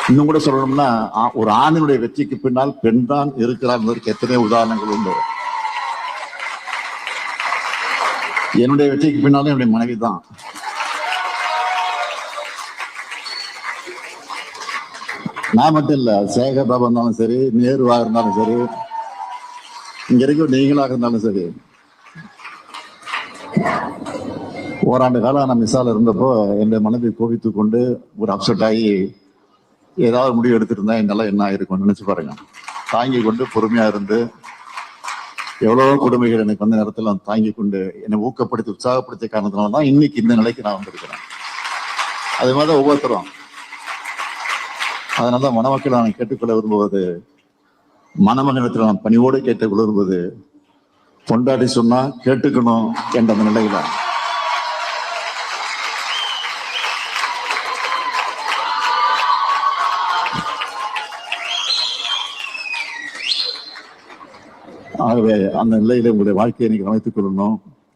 இன்னும் கூட சொல்லணும்னா, ஒரு ஆணினுடைய வெற்றிக்கு பின்னால் பெண் தான் இருக்கிறார் என்பதற்கு எத்தனையோ உதாரணங்கள் உண்டு. என்னுடைய வெற்றிக்கு பின்னாலும் என்னுடைய மனைவி தான். நான் மட்டும் இல்ல, சேகர் பாபா இருந்தாலும் சரி, நேருவாக இருந்தாலும் சரி, இங்க இருக்க நீங்களாக இருந்தாலும் சரி. ஓராண்டு காலம் நான் மிஸ்ஸால இருந்தப்போ என்னுடைய மனைவி கோபித்து கொண்டு ஒரு அப்செட் ஆகி ஏதாவது முடிவு எடுத்திருந்தா என்னால என்ன ஆயிருக்கும் நினைச்சு பாருங்க. தாங்கி கொண்டு பொறுமையா இருந்து எவ்வளவோ கொடுமைகள் எனக்கு வந்த நேரத்தில் தாங்கி கொண்டு என்னை ஊக்கப்படுத்தி உற்சாகப்படுத்திய காரணத்தினால்தான் இன்னைக்கு இந்த நிலைக்கு நான் வந்திருக்கிறேன். அது மாதிரி ஒவ்வொருத்தரும். அதனாலதான் மணமக்களை நான் கேட்டுக்கொள்ள விரும்புவது, மணமகனத்தில் நான் பணிவோடு கேட்டுக்கொள்ள விரும்புவது, பொண்டாட்டி சொன்னா கேட்டுக்கணும் என்ற அந்த நிலையில ஆகவே அந்த நிலையில உங்களுடைய வாழ்க்கையை நீங்க அமைத்துக் கொள்ளணும்.